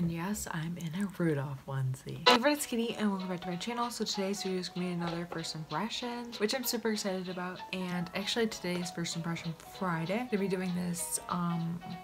And yes, I'm in a Rudolph onesie. Hey everybody, it's Kitty and welcome back to my channel. So today's video is going to be another first impressions, which I'm super excited about. And actually today is first impression Friday. I'm going to be doing this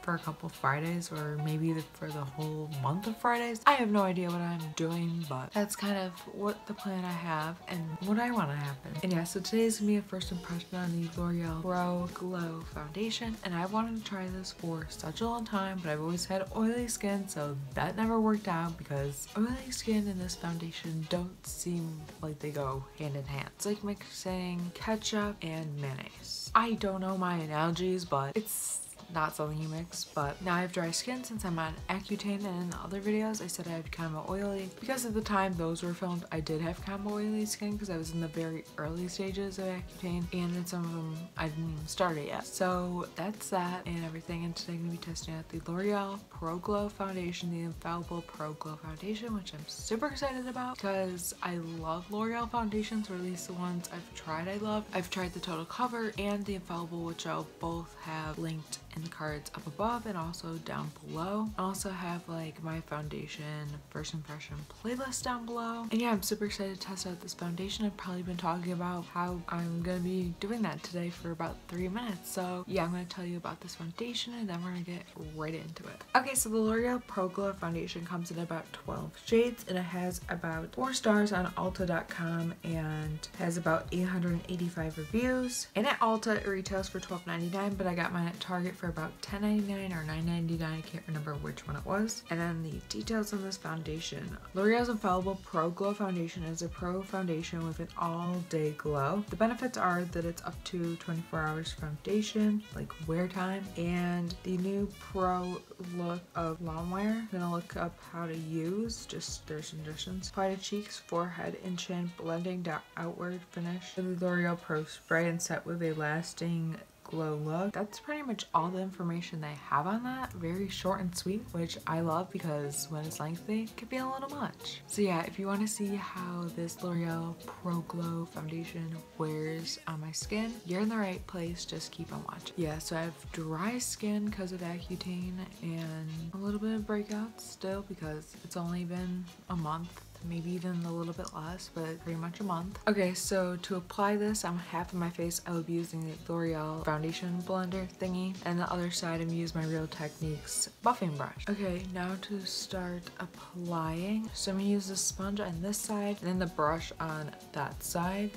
for a couple Fridays, or maybe for the whole month of Fridays. I have no idea what I'm doing, but that's kind of what the plan I have and what I want to happen. And yeah, so today's going to be a first impression on the L'Oreal Pro Glow Foundation. And I wanted to try this for such a long time, but I've always had oily skin, so that never worked out because oily skin and this foundation don't seem like they go hand in hand. It's like mixing ketchup and mayonnaise. I don't know my analogies, but it's not something you mix. But now I have dry skin since I'm on Accutane, and in the other videos I said I had kind of oily. Because at the time those were filmed, I did have kind of oily skin because I was in the very early stages of Accutane, and in some of them I didn't even start it yet. So that's that and everything, and today I'm going to be testing out the L'Oreal Pro Glow Foundation, the Infallibile Pro Glow Foundation, which I'm super excited about because I love L'Oreal foundations, or at least the ones I've tried I love. I've tried the Total Cover and the Infallible, which I'll both have linked in the cards up above and also down below. I also have like my foundation first impression playlist down below. And yeah, I'm super excited to test out this foundation. I've probably been talking about how I'm gonna be doing that today for about 3 minutes. So yeah, I'm gonna tell you about this foundation and then we're gonna get right into it. Okay, so the L'Oreal Pro Glow Foundation comes in about 12 shades and it has about 4 stars on Ulta.com and has about 885 reviews. And at Ulta it retails for $12.99, but I got mine at Target for about $10.99 or $9.99, I can't remember which one it was. And then the details on this foundation. L'Oreal's Infallible Pro Glow Foundation is a pro foundation with an all-day glow. The benefits are that it's up to 24 hours foundation, like wear time, and the new pro look of lawn wear. I'm gonna look up how to use, just their suggestions. Apply to cheeks, forehead, and chin, blending down outward finish. The L'Oreal Pro Spray and set with a lasting glow look. That's pretty much all the information they have on that. Very short and sweet, which I love because when it's lengthy, it can be a little much. So yeah, if you want to see how this L'Oreal Pro Glow Foundation wears on my skin, you're in the right place. Just keep on watching. Yeah, so I have dry skin because of Accutane and a little bit of breakouts still because it's only been a month. Maybe even a little bit less, but pretty much a month. Okay, so to apply this on half of my face, I will be using the L'Oreal foundation blender thingy, and the other side I'm using my Real Techniques buffing brush. Okay, now to start applying. So I'm gonna use the sponge on this side and then the brush on that side.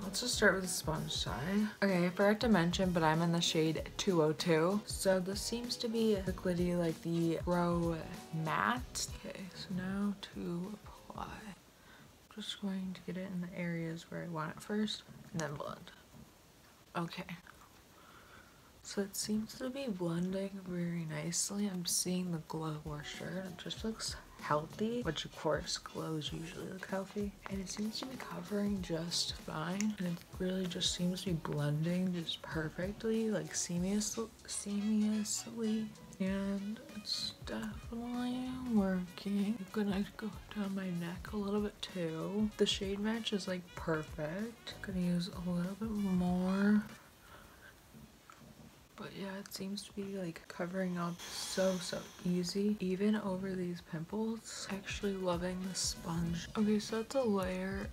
Let's just start with the sponge side. Okay, I forgot to mention, but I'm in the shade 202. So this seems to be liquidy like the Pro Matte. Okay, so now to apply. Just going to get it in the areas where I want it first and then blend. Okay. So it seems to be blending very nicely. I'm seeing the glow for sure. It just looks healthy, which of course glows usually look healthy. And it seems to be covering just fine. And it really just seems to be blending just perfectly, like seamlessly. And it's definitely working. I'm gonna go down my neck a little bit too. The shade match is like perfect. Gonna use a little bit more. But yeah, it seems to be like covering up so easy, even over these pimples. Actually loving the sponge. Okay, so it's a layer.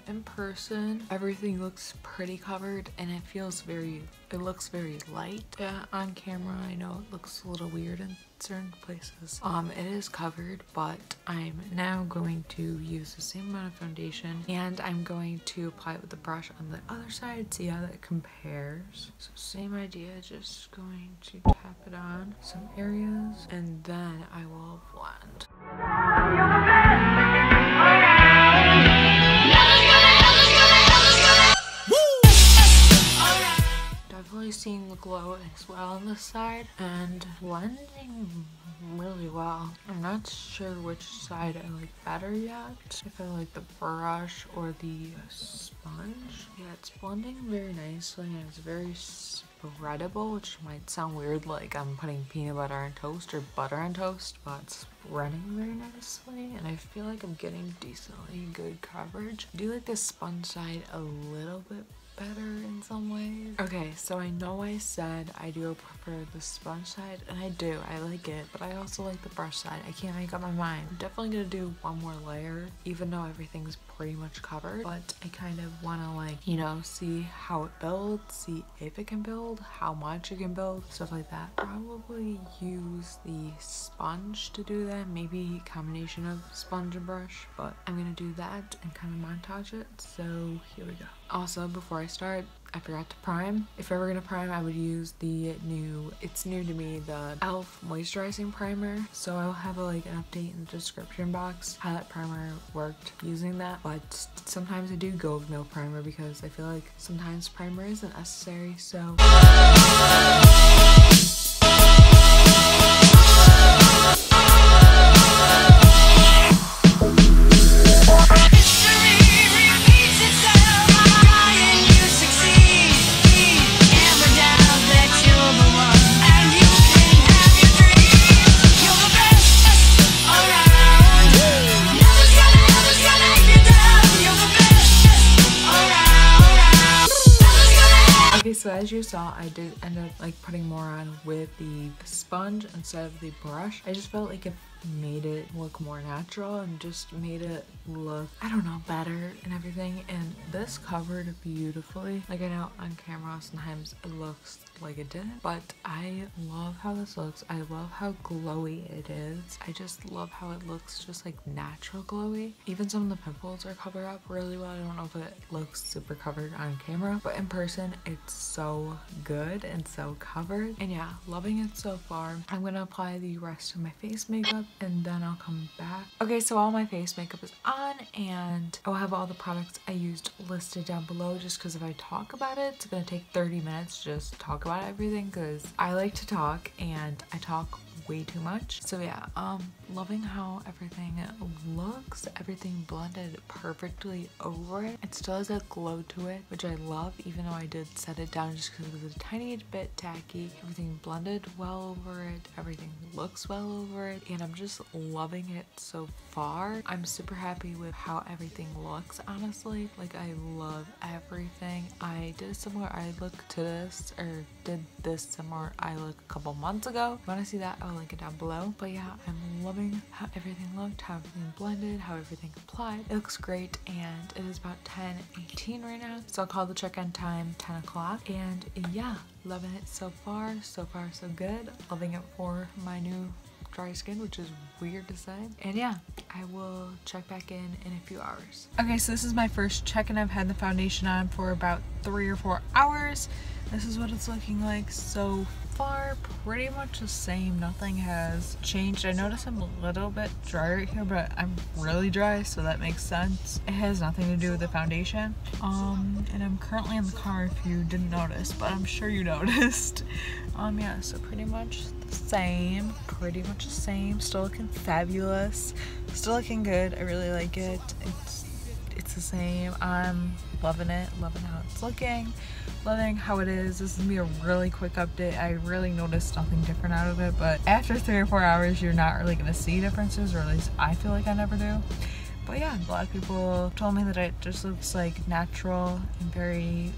In person, everything looks pretty covered and it looks very light. Yeah, on camera, I know it looks a little weird in certain places. It is covered, but I'm now going to use the same amount of foundation and I'm going to apply it with the brush on the other side, see how that compares. So same idea, just going to tap it on some areas and then I will blend. Definitely seeing the glow as well on this side and blending really well. I'm not sure which side I like better yet, if I like the brush or the sponge. Yeah, it's blending very nicely and it's very spreadable, which might sound weird like I'm putting peanut butter on toast or butter on toast, but it's spreading very nicely and I feel like I'm getting decently good coverage. I do like the sponge side a little bit better in some ways. Okay, so I know I said I do prefer the sponge side, and I do. I like it, but I also like the brush side. I can't make up my mind. I'm definitely gonna do one more layer, even though everything's pretty much covered, but I kind of want to, like, you know, see how it builds, see if it can build, how much it can build, stuff like that. Probably use the sponge to do that, maybe a combination of sponge and brush, but I'm gonna do that and kind of montage it. So here we go. Also, before I start, I forgot to prime. If I were gonna prime, I would use the it's new to me, the e.l.f. moisturizing primer. So I'll have like an update in the description box how that primer worked using that. But sometimes I do go with no primer because I feel like sometimes primer isn't necessary. So so as you saw, I did end up like putting more on with the sponge instead of the brush. I just felt like it made it look more natural and just made it look, I don't know, better and everything. And this covered beautifully. Like, I know on camera sometimes it looks like it didn't, but I love how this looks. I love how glowy it is. I just love how it looks just like natural glowy. Even some of the pimples are covered up really well. I don't know if it looks super covered on camera, but in person it's so good and so covered. And yeah, loving it so far. I'm gonna apply the rest of my face makeup and then I'll come back. Okay, so all my face makeup is on and I'll have all the products I used listed down below, just because if I talk about it, it's gonna take 30 minutes to just talk about everything, because I like to talk and I talk way too much. So yeah, loving how everything looks, everything blended perfectly over it. It still has a glow to it, which I love, even though I did set it down just because it was a tiny bit tacky. Everything blended well over it, everything looks well over it, and I'm just loving it so far. I'm super happy with how everything looks, honestly. Like, I love everything. I did a similar eye look to this, or did this similar eye look a couple months ago. If you want to see that, I'll link it down below. But yeah, I'm loving how everything looked, how everything blended, how everything applied. It looks great, and it is about 10:18 right now, so I'll call the check-in time 10 o'clock. And yeah, loving it so far so good. Loving it for my new dry skin, which is weird to say. And yeah, I will check back in a few hours. Okay, so this is my first check-in. I've had the foundation on for about 3 or 4 hours. This is what it's looking like so far. Pretty much the same. Nothing has changed. I notice I'm a little bit dry right here, but I'm really dry, so that makes sense. It has nothing to do with the foundation. And I'm currently in the car if you didn't notice, but I'm sure you noticed. Yeah, so pretty much the same. Pretty much the same. Still looking fabulous. Still looking good. I really like it. It's the same. I'm loving it. Loving how it's looking. Loving how it is. This is gonna be a really quick update. I really noticed nothing different out of it, but after 3 or 4 hours, you're not really gonna see differences, or at least I feel like I never do. But yeah, a lot of people told me that it just looks like natural and very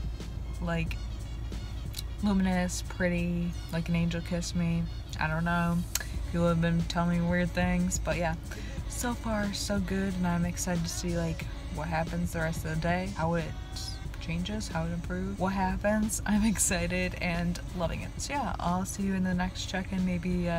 like luminous, pretty, like an angel kissed me. I don't know. People have been telling me weird things, but yeah, so far so good, and I'm excited to see like what happens the rest of the day, how it changes, how it improves, what happens. I'm excited and loving it. So yeah, I'll see you in the next check-in, maybe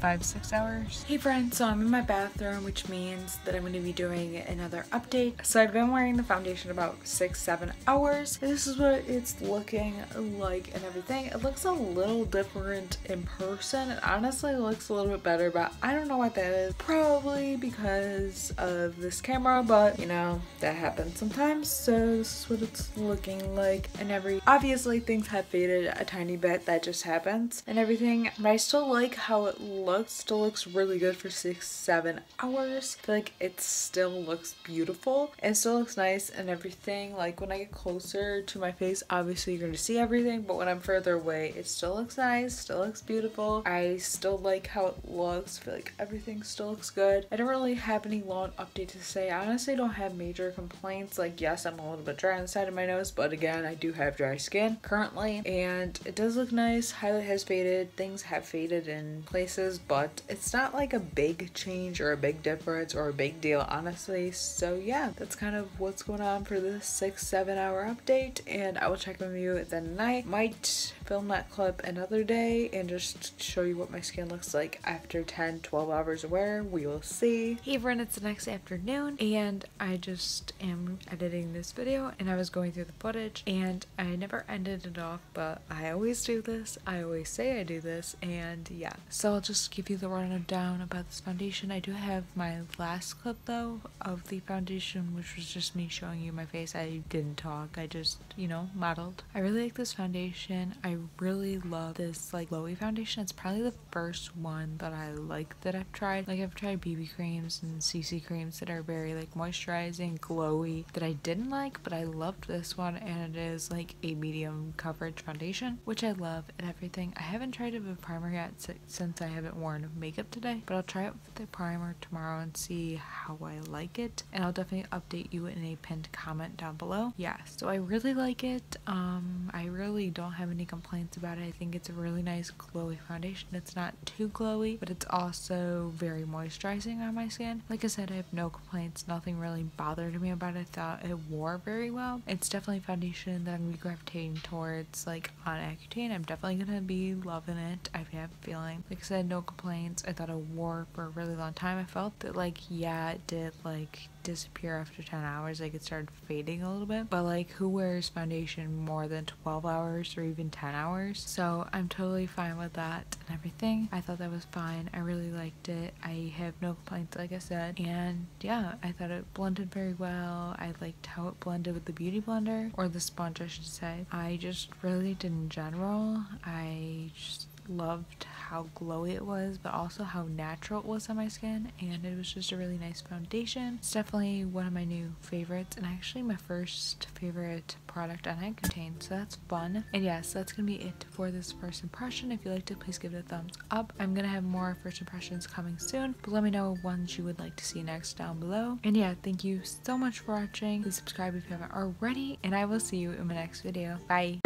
5-6 hours. Hey friends, so I'm in my bathroom, which means that I'm going to be doing another update. So I've been wearing the foundation about 6-7 hours. This is what it's looking like and everything. It looks a little different in person. It honestly looks a little bit better, but I don't know what that is. Probably because of this camera, but you know, that happens sometimes. So this is what it's looking like, and obviously things have faded a tiny bit, that just happens and everything, but I still like how it looks. Still looks really good for 6-7 hours. I feel like it still looks beautiful and still looks nice and everything. Like when I get closer to my face, obviously you're going to see everything, but when I'm further away, it still looks nice, still looks beautiful. I still like how it looks. I feel like everything still looks good. I don't really have any long update to say. I honestly don't have major complaints. Like, yes, I'm a little bit dry on the side of my nose, videos, but again, I do have dry skin currently, and it does look nice. Highlight has faded, things have faded in places, but it's not like a big change or a big difference or a big deal, honestly. So yeah, that's kind of what's going on for this 6-7 hour update, and I will check in with you at the night. Might film that clip another day and just show you what my skin looks like after 10-12 hours of wear. We will see. Hey everyone, it's the next afternoon, and I just am editing this video, and I was going through the footage, and I never ended it off, but I always do this. I always say I do this, and yeah. So I'll just give you the rundown about this foundation. I do have my last clip though of the foundation, which was just me showing you my face. I didn't talk, I just, you know, modeled. I really like this foundation. I really love this like glowy foundation. It's probably the first one that I like that I've tried. Like, I've tried BB creams and CC creams that are very like moisturizing, glowy, that I didn't like, but I loved this one, and it is like a medium coverage foundation, which I love and everything. I haven't tried it with primer yet since I haven't worn makeup today, but I'll try it with the primer tomorrow and see how I like it, and I'll definitely update you in a pinned comment down below. Yeah, so I really like it. I really don't have any complaints about it. I think it's a really nice glowy foundation. It's not too glowy, but it's also very moisturizing on my skin. Like I said, I have no complaints. Nothing really bothered me about it. I thought it wore very well. It's definitely a foundation that I'm gonna be gravitating towards, like on Accutane. I'm definitely gonna be loving it. I have a feeling. Like I said, no complaints. I thought it wore for a really long time. I felt that like, yeah, it did like disappear after 10 hours. Like, it started fading a little bit, but like, who wears foundation more than 12 hours or even 10 hours? So I'm totally fine with that and everything. I thought that was fine. I really liked it. I have no complaints, like I said, and yeah, I thought it blended very well. I liked how it blended with the beauty blender, or the sponge I should say. I just really did in general. I just loved how glowy it was, but also how natural it was on my skin, and it was just a really nice foundation. It's definitely one of my new favorites, and actually my first favorite product on Accutane, so that's fun. And yes, that's gonna be it for this first impression. If you liked it, please give it a thumbs up. I'm gonna have more first impressions coming soon, but let me know ones you would like to see next down below. And yeah, thank you so much for watching. Please subscribe if you haven't already, and I will see you in my next video. Bye.